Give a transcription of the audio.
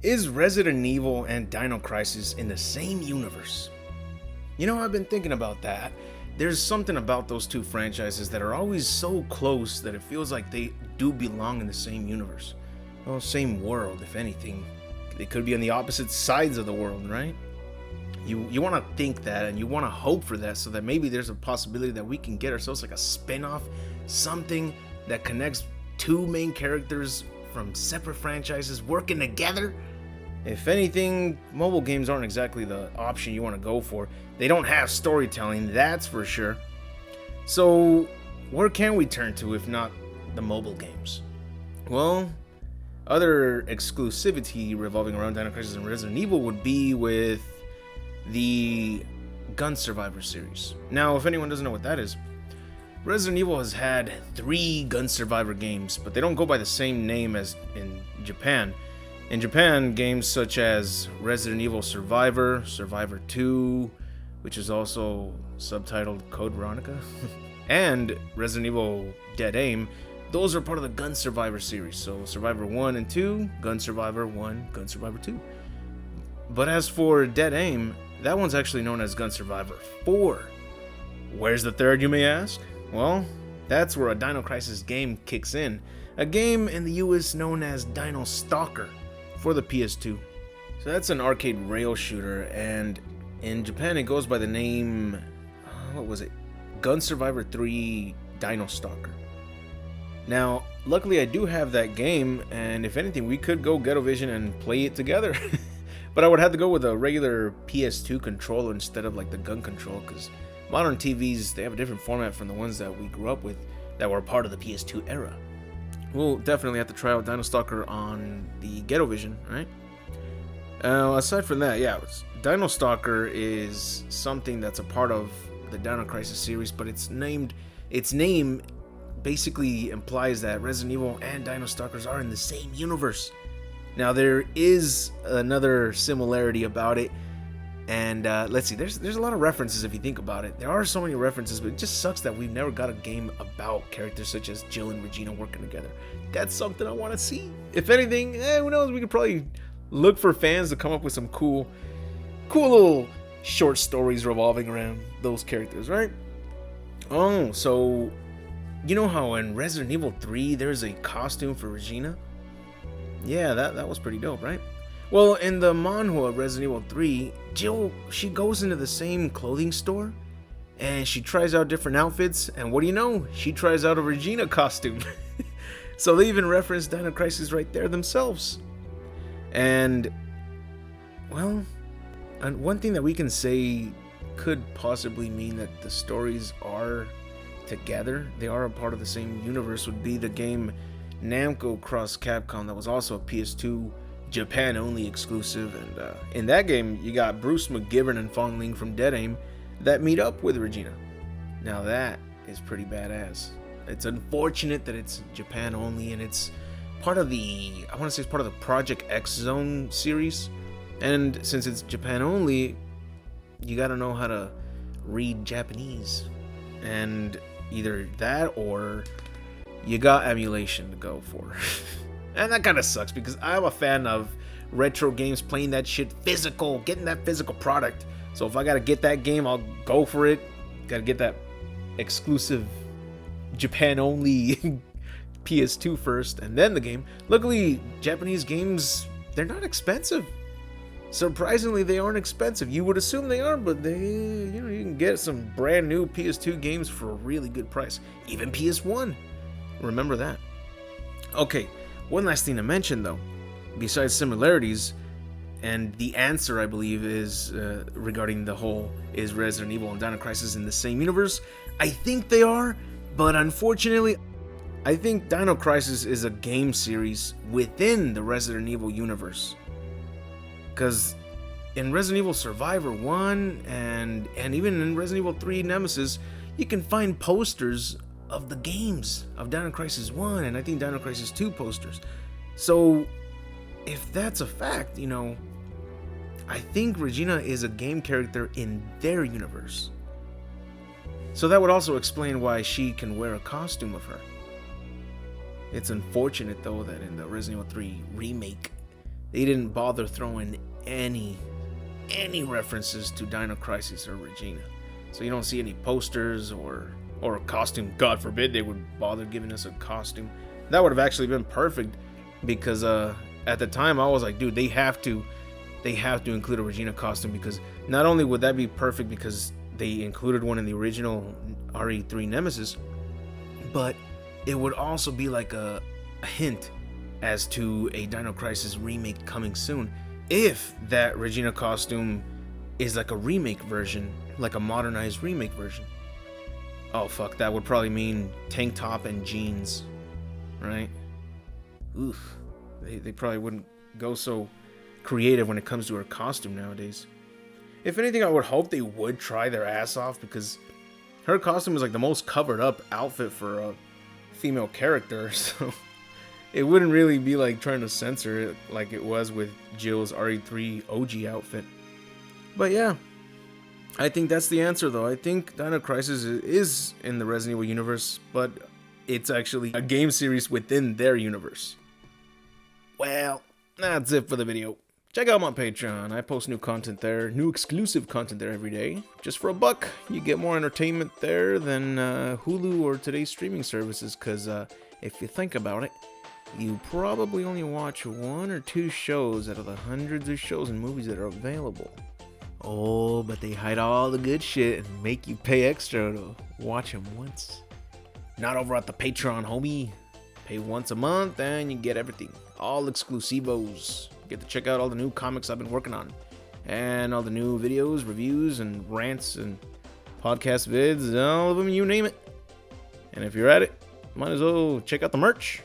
Is Resident Evil and Dino Crisis in the same universe? You know, I've been thinking about that. There's something about those two franchises that are always so close that it feels like they do belong in the same universe. Well, same world, if anything. They could be on the opposite sides of the world, right? You want to think that, and you want to hope for that, so that maybe there's a possibility that we can get ourselves like a spin-off, something that connects two main characters from separate franchises working together. If anything, mobile games aren't exactly the option you want to go for. They don't have storytelling, that's for sure. So, where can we turn to if not the mobile games? Well, other exclusivity revolving around Dino Crisis and Resident Evil would be with the Gun Survivor series. Now, if anyone doesn't know what that is, Resident Evil has had 3 Gun Survivor games, but they don't go by the same name as in Japan. In Japan, games such as Resident Evil Survivor, Survivor 2, which is also subtitled Code Veronica, and Resident Evil Dead Aim, those are part of the Gun Survivor series. So Survivor 1 and 2, Gun Survivor 1, Gun Survivor 2. But as for Dead Aim, that one's actually known as Gun Survivor 4. Where's the third, you may ask? Well, that's where a Dino Crisis game kicks in. A game in the US known as Dino Stalker for the PS2. So that's an arcade rail shooter, and in Japan it goes by the name, what was it? Gun Survivor 3 Dino Stalker. Now, luckily I do have that game, and if anything, we could go Ghetto Vision and play it together. But I would have to go with a regular PS2 controller instead of like the gun control, because modern TVs, they have a different format from the ones that we grew up with that were part of the PS2 era. We'll definitely have to try out Dino Stalker on the Ghetto Vision, right? Aside from that, yeah, Dino Stalker is something that's a part of the Dino Crisis series, but its name basically implies that Resident Evil and Dino Stalkers are in the same universe. Now, there is another similarity about it, and let's see, there's a lot of references if you think about it. There are so many references, but it just sucks that we've never got a game about characters such as Jill and Regina working together. That's something I want to see. If anything, who knows, we could probably look for fans to come up with some cool little short stories revolving around those characters, right? Oh, so you know how in Resident Evil 3 there's a costume for Regina? Yeah, that was pretty dope, right? Well, in the manhwa of Resident Evil 3, Jill, she goes into the same clothing store and she tries out different outfits, and what do you know? She tries out a Regina costume. So they even reference Dino Crisis right there themselves. And, well, and one thing that we can say could possibly mean that the stories are together, they are a part of the same universe, would be the game Namco Cross Capcom that was also a PS2 Japan only exclusive, and in that game you got Bruce McGivern and Fong Ling from Dead Aim that meet up with Regina. Now that is pretty badass. It's unfortunate that it's Japan only, and it's part of the, I want to say it's part of the Project X Zone series, and since it's Japan only, you gotta know how to read Japanese, and either that or you got emulation to go for. And that kind of sucks, because I'm a fan of retro games, playing that shit physical, getting that physical product. So if I gotta get that game, I'll go for it. Gotta get that exclusive Japan only PS2 first, and then the game. Luckily, Japanese games, they're not expensive. Surprisingly, they aren't expensive. You would assume they are, but they, you can get some brand new PS2 games for a really good price. Even PS1. Remember that. Okay, one last thing to mention though, besides similarities, and the answer I believe is regarding the whole, is Resident Evil and Dino Crisis in the same universe? I think they are, but unfortunately, I think Dino Crisis is a game series within the Resident Evil universe. Because in Resident Evil Survivor 1 and even in Resident Evil 3 Nemesis, you can find posters of the games of Dino Crisis 1 and I think Dino Crisis 2 posters. So if that's a fact, I think Regina is a game character in their universe. So that would also explain why she can wear a costume of her. It's unfortunate though that in the Resident Evil 3 remake, they didn't bother throwing any references to Dino Crisis or Regina. So you don't see any posters or a costume. God forbid they would bother giving us a costume. That would have actually been perfect, because at the time I was like, dude, they have to include a Regina costume, because not only would that be perfect because they included one in the original RE3 Nemesis, but it would also be like a hint as to a Dino Crisis remake coming soon, if that Regina costume is like a remake version, like a modernized remake version. Oh fuck, that would probably mean tank top and jeans, right? Oof, they probably wouldn't go so creative when it comes to her costume nowadays. If anything, I would hope they would try their ass off, because her costume is like the most covered up outfit for a female character, so it wouldn't really be like trying to censor it like it was with Jill's RE3 OG outfit. But yeah, I think that's the answer though. I think Dino Crisis is in the Resident Evil universe, but it's actually a game series within their universe. Well, that's it for the video. Check out my Patreon. I post new content there, new exclusive content there every day. Just for $1, you get more entertainment there than Hulu or today's streaming services, because if you think about it, you probably only watch 1 or 2 shows out of the hundreds of shows and movies that are available. Oh, but they hide all the good shit and make you pay extra to watch them once. Not over at the Patreon, homie. Pay once a month and you get everything. All exclusivos. You get to check out all the new comics I've been working on. And all the new videos, reviews, and rants, and podcast vids, all of them, you name it. And if you're at it, might as well check out the merch.